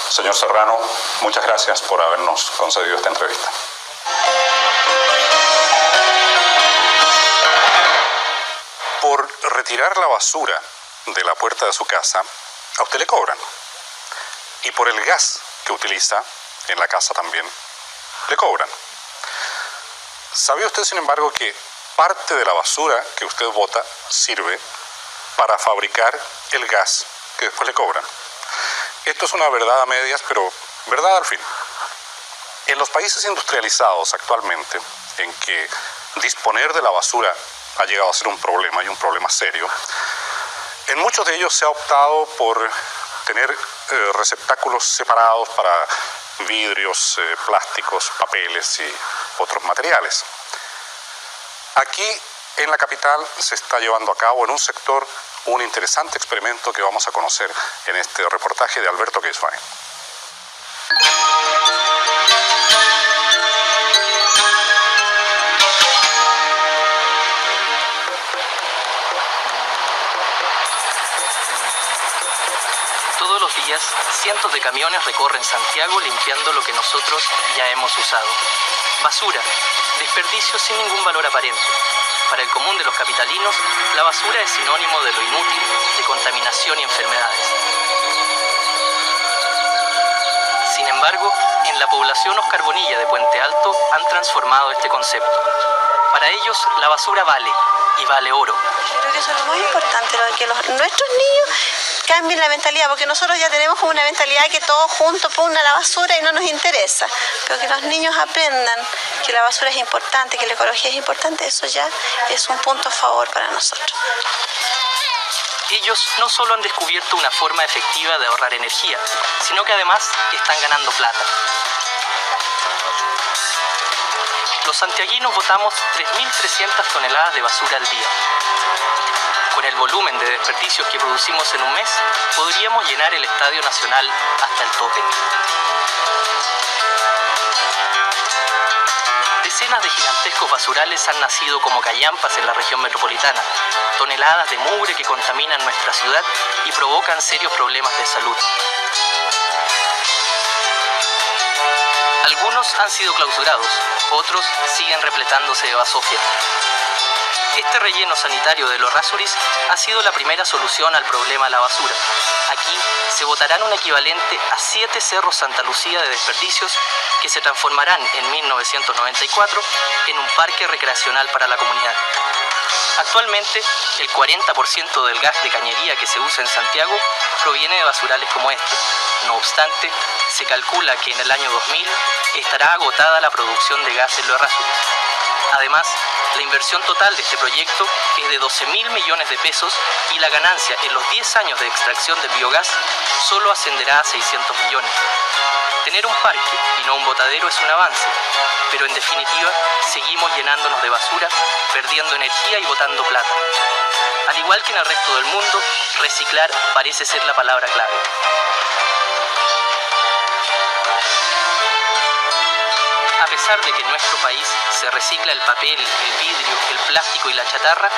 Señor Serrano, muchas gracias por habernos concedido esta entrevista. Por retirar la basura de la puerta de su casa, a usted le cobran. Y por el gas que utiliza en la casa también, le cobran. ¿Sabe usted, sin embargo, que parte de la basura que usted bota sirve para fabricar el gas que después le cobran? Esto es una verdad a medias, pero verdad al fin. En los países industrializados actualmente, en que disponer de la basura ha llegado a ser un problema y un problema serio. En muchos de ellos se ha optado por tener receptáculos separados para vidrios, plásticos, papeles y otros materiales. Aquí en la capital se está llevando a cabo en un sector un interesante experimento que vamos a conocer en este reportaje de Alberto Queisway. Todos los días, cientos de camiones recorren Santiago limpiando lo que nosotros ya hemos usado. Basura, desperdicio sin ningún valor aparente. Para el común de los capitalinos, la basura es sinónimo de lo inútil, de contaminación y enfermedades. Sin embargo, en la población Oscar Bonilla de Puente Alto han transformado este concepto. Para ellos, la basura vale, y vale oro. Creo que eso es lo más importante, que nuestros niños cambien la mentalidad, porque nosotros ya tenemos como una mentalidad que todos juntos ponen a la basura y no nos interesa. Pero que los niños aprendan que la basura es importante, que la ecología es importante, eso ya es un punto a favor para nosotros. Ellos no solo han descubierto una forma efectiva de ahorrar energía, sino que además están ganando plata. Los santiaguinos botamos 3.300 toneladas de basura al día. Con el volumen de desperdicios que producimos en un mes, podríamos llenar el Estadio Nacional hasta el tope. Decenas de gigantescos basurales han nacido como callampas en la región metropolitana, toneladas de mugre que contaminan nuestra ciudad y provocan serios problemas de salud. Algunos han sido clausurados, otros siguen repletándose de basofia. Este relleno sanitario de los Rasuris ha sido la primera solución al problema de la basura. Aquí se botarán un equivalente a 7 cerros Santa Lucía de desperdicios que se transformarán en 1994 en un parque recreacional para la comunidad. Actualmente, el 40% del gas de cañería que se usa en Santiago proviene de basurales como este. No obstante, se calcula que en el año 2000 estará agotada la producción de gas en los Errázuriz. Además, la inversión total de este proyecto es de 12.000 millones de pesos y la ganancia en los 10 años de extracción del biogás solo ascenderá a 600 millones. Tener un parque y no un botadero es un avance, pero en definitiva seguimos llenándonos de basura, perdiendo energía y botando plata. Al igual que en el resto del mundo, reciclar parece ser la palabra clave. A pesar de que en nuestro país se recicla el papel, el vidrio, el plástico y la chatarra,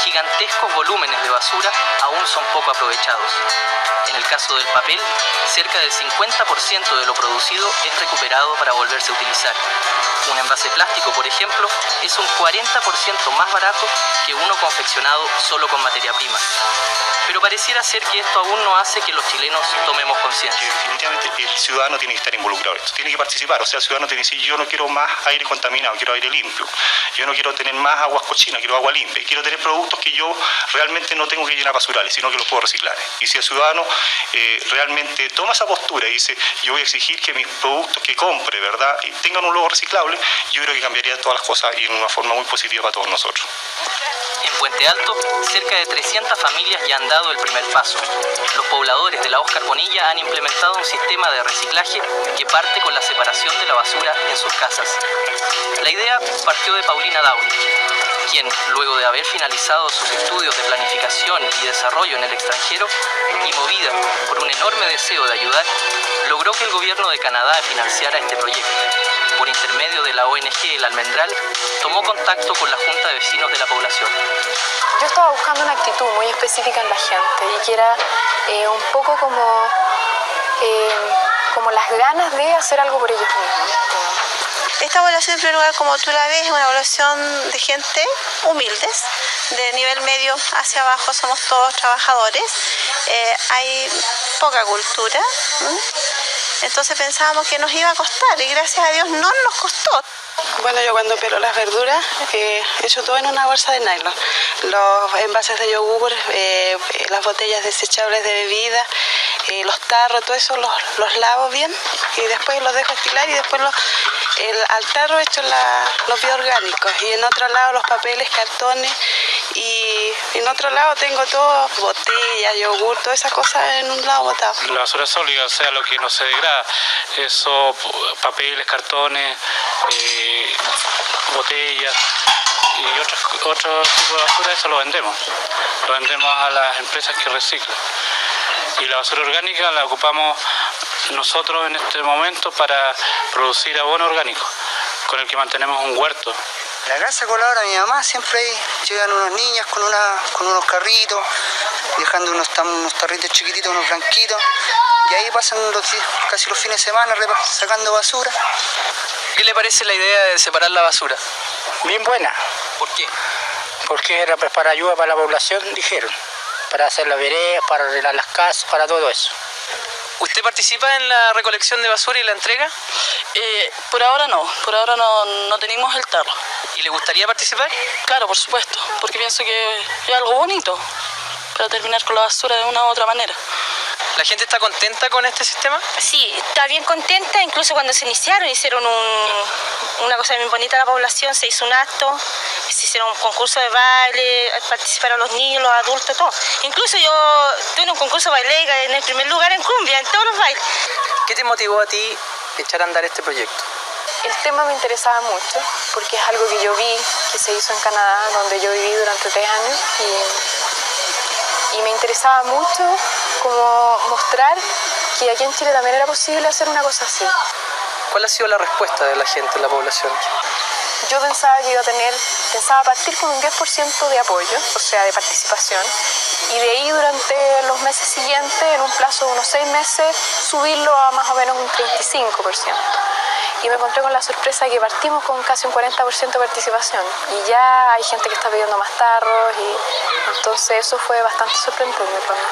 gigantescos volúmenes de basura aún son poco aprovechados. En el caso del papel, cerca del 50% de lo producido es recuperado para volverse a utilizar. Un envase plástico, por ejemplo, es un 40% más barato que uno confeccionado solo con materia prima. Pero pareciera ser que esto aún no hace que los chilenos tomemos conciencia. Definitivamente el ciudadano tiene que estar involucrado, tiene que participar. O sea, el ciudadano tiene que decir: yo no quiero más aire contaminado, quiero aire limpio. Yo no quiero tener más aguas cochinas, quiero agua limpia. Quiero tener productos que yo realmente no tengo que llenar basurales, sino que los puedo reciclar. Y si el ciudadano realmente toma esa postura y dice: yo voy a exigir que mis productos que compre, ¿verdad?, y tengan un logo reciclable, yo creo que cambiaría todas las cosas y en una forma muy positiva para todos nosotros. En Puente Alto, cerca de 300 familias ya han dado el primer paso. Los pobladores de la Oscar Bonilla han implementado un sistema de reciclaje que parte con la separación de la basura en sus casas. La idea partió de Paulina Downey, quien, luego de haber finalizado sus estudios de planificación y desarrollo en el extranjero, y movida por un enorme deseo de ayudar, logró que el gobierno de Canadá financiara este proyecto. Por intermedio de la ONG El Almendral, tomó contacto con la Junta de Vecinos de la población. Yo estaba buscando una actitud muy específica en la gente y que era un poco como las ganas de hacer algo por ellos mismos. Esta población, en primer lugar, como tú la ves, es una población de gente humildes, de nivel medio hacia abajo, somos todos trabajadores, hay poca cultura, entonces pensábamos que nos iba a costar y gracias a Dios no nos costó. Bueno, yo cuando pelo las verduras, echo todo en una bolsa de nylon. Los envases de yogur, las botellas desechables de bebida, los tarros, todo eso los lavo bien y después los dejo estilar y después al tarro echo los bioorgánicos y en otro lado los papeles, cartones y en otro lado tengo todo, botellas, yogur, todas esas cosas en un lado botado. La basura sólida, o sea, lo que no se degrada, eso, papeles, cartones, botellas y otro tipo de basura, eso lo vendemos a las empresas que reciclan. Y la basura orgánica la ocupamos nosotros en este momento para producir abono orgánico, con el que mantenemos un huerto. La casa colabora mi mamá, siempre ahí llegan unas niñas con unos carritos, dejando unos tarritos chiquititos, unos blanquitos, y ahí pasan casi los fines de semana sacando basura. ¿Qué le parece la idea de separar la basura? Bien buena. ¿Por qué? Porque era para ayuda para la población, dijeron, para hacer las veredas, para arreglar las casas, para todo eso. ¿Usted participa en la recolección de basura y la entrega? Por ahora no tenemos el tarro. ¿Y le gustaría participar? Claro, por supuesto, porque pienso que es algo bonito para terminar con la basura de una u otra manera. ¿La gente está contenta con este sistema? Sí, está bien contenta, incluso cuando se iniciaron, hicieron una cosa bien bonita a la población, se hizo un acto, se hicieron un concurso de baile, participaron los niños, los adultos, todo. Incluso yo tuve un concurso de baile en el primer lugar en cumbia, en todos los bailes. ¿Qué te motivó a ti a echar a andar este proyecto? El tema me interesaba mucho porque es algo que yo vi que se hizo en Canadá, donde yo viví durante 3 años y me interesaba mucho como mostrar que aquí en Chile también era posible hacer una cosa así. ¿Cuál ha sido la respuesta de la gente, de la población? Yo pensaba que pensaba partir con un 10% de apoyo, o sea, de participación, y de ahí durante los meses siguientes, en un plazo de unos 6 meses, subirlo a más o menos un 35%. Y me encontré con la sorpresa de que partimos con casi un 40% de participación. Y ya hay gente que está pidiendo más tarros, y entonces eso fue bastante sorprendente para mí.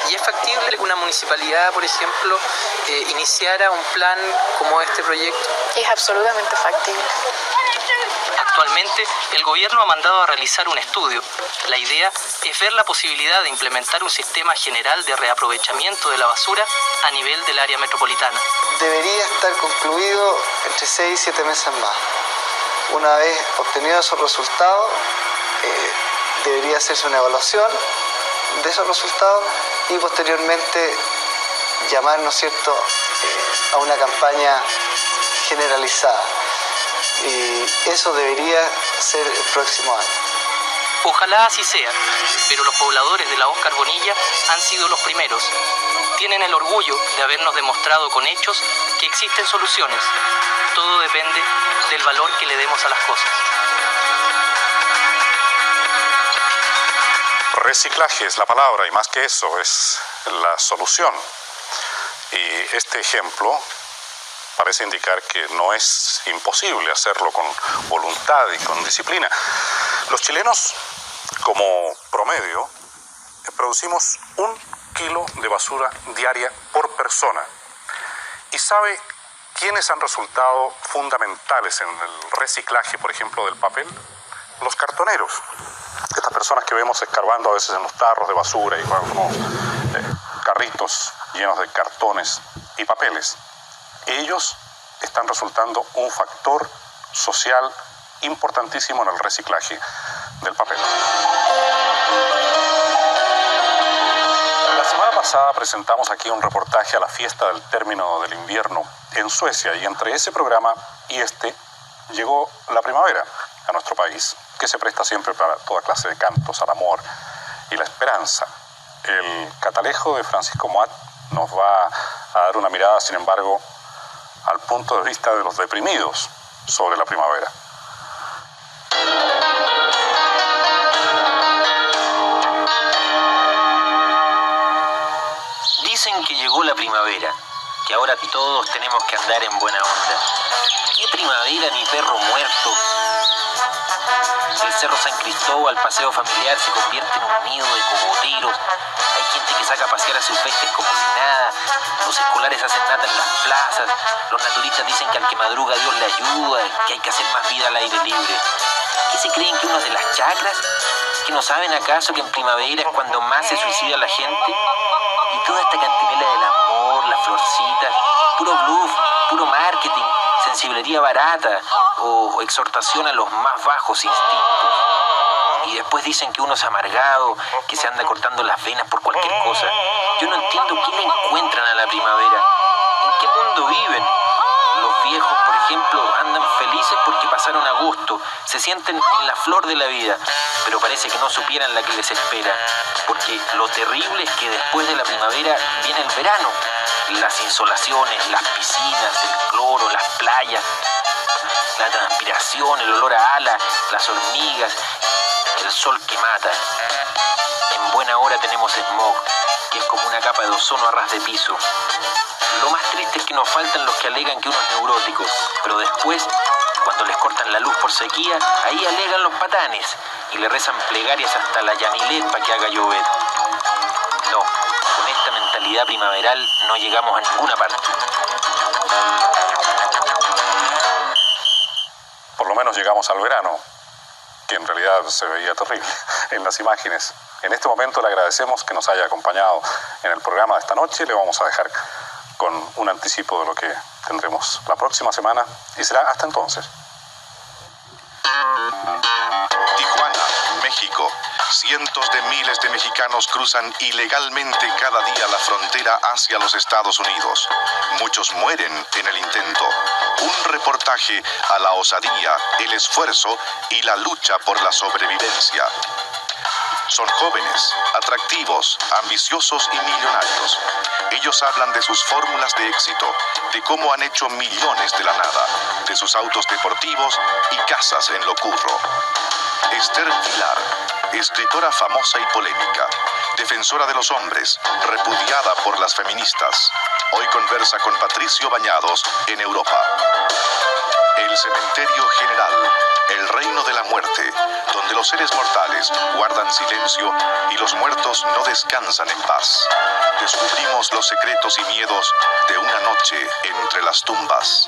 ¿Y es factible que una municipalidad, por ejemplo, iniciara un plan como este proyecto? Es absolutamente factible. Actualmente, el gobierno ha mandado a realizar un estudio. La idea es ver la posibilidad de implementar un sistema general de reaprovechamiento de la basura a nivel del área metropolitana. Debería estar concluido entre 6 y 7 meses más. Una vez obtenidos esos resultados, debería hacerse una evaluación de esos resultados y posteriormente llamar, ¿no es cierto?, a una campaña generalizada. Y eso debería ser el próximo año. Ojalá así sea, pero los pobladores de la Óscar Bonilla han sido los primeros. Tienen el orgullo de habernos demostrado con hechos que existen soluciones. Todo depende del valor que le demos a las cosas. Reciclaje es la palabra y más que eso es la solución. Y este ejemplo parece indicar que no es imposible hacerlo con voluntad y con disciplina. Los chilenos, como promedio, producimos 1 kilo de basura diaria por persona. ¿Y sabe quiénes han resultado fundamentales en el reciclaje, por ejemplo, del papel? Los cartoneros. Estas personas que vemos escarbando a veces en los tarros de basura y con carritos llenos de cartones y papeles. Ellos están resultando un factor social importantísimo en el reciclaje del papel. La semana pasada presentamos aquí un reportaje a la fiesta del término del invierno en Suecia y entre ese programa y este llegó la primavera a nuestro país, que se presta siempre para toda clase de cantos al amor y la esperanza. El catalejo de Francisco Moat nos va a dar una mirada, sin embargo, al punto de vista de los deprimidos sobre la primavera. Dicen que llegó la primavera, que ahora todos tenemos que andar en buena onda. ¿Qué primavera ni perro muerto? El Cerro San Cristóbal, paseo familiar, se convierte en un nido de cogoteros. Hay gente que saca a pasear a sus peces como si nada. Los escolares hacen nata en las plazas. Los naturistas dicen que al que madruga Dios le ayuda, que hay que hacer más vida al aire libre. ¿Qué se creen, que unos de las chacras? ¿Que no saben acaso que en primavera es cuando más se suicida la gente? Y toda esta cantinela del amor, las florcitas, puro bluff, puro marketing, sensiblería barata o exhortación a los más bajos instintos. Y después dicen que uno es amargado, que se anda cortando las venas por cualquier cosa. Yo no entiendo qué le encuentran a la primavera. ¿En qué mundo viven? Los viejos, por ejemplo, andan felices porque pasaron agosto, se sienten en la flor de la vida, pero parece que no supieran la que les espera, porque lo terrible es que después de la primavera viene el verano, las insolaciones, las piscinas, el cloro, las playas, la transpiración, el olor a ala, las hormigas, el sol que mata. En buena hora tenemos smog, que es como una capa de ozono a ras de piso. Lo más triste es que nos faltan los que alegan que uno es neurótico, pero después, cuando les cortan la luz por sequía, ahí alegan los patanes y le rezan plegarias hasta la Yamilet para que haga llover. No, con esta mentalidad primaveral no llegamos a ninguna parte. Por lo menos llegamos al verano, que en realidad se veía terrible en las imágenes. En este momento le agradecemos que nos haya acompañado en el programa de esta noche. Le vamos a dejar con un anticipo de lo que tendremos la próxima semana y será hasta entonces. Tijuana, México. Cientos de miles de mexicanos cruzan ilegalmente cada día la frontera hacia los Estados Unidos. Muchos mueren en el intento. Un reportaje a la osadía, el esfuerzo y la lucha por la sobrevivencia. Son jóvenes, atractivos, ambiciosos y millonarios. Ellos hablan de sus fórmulas de éxito, de cómo han hecho millones de la nada, de sus autos deportivos y casas en lo curro. Esther Vilar, escritora famosa y polémica, defensora de los hombres, repudiada por las feministas. Hoy conversa con Patricio Bañados en Europa. El Cementerio General, el reino de la muerte, donde los seres mortales guardan silencio y los muertos no descansan en paz. Descubrimos los secretos y miedos de una noche entre las tumbas.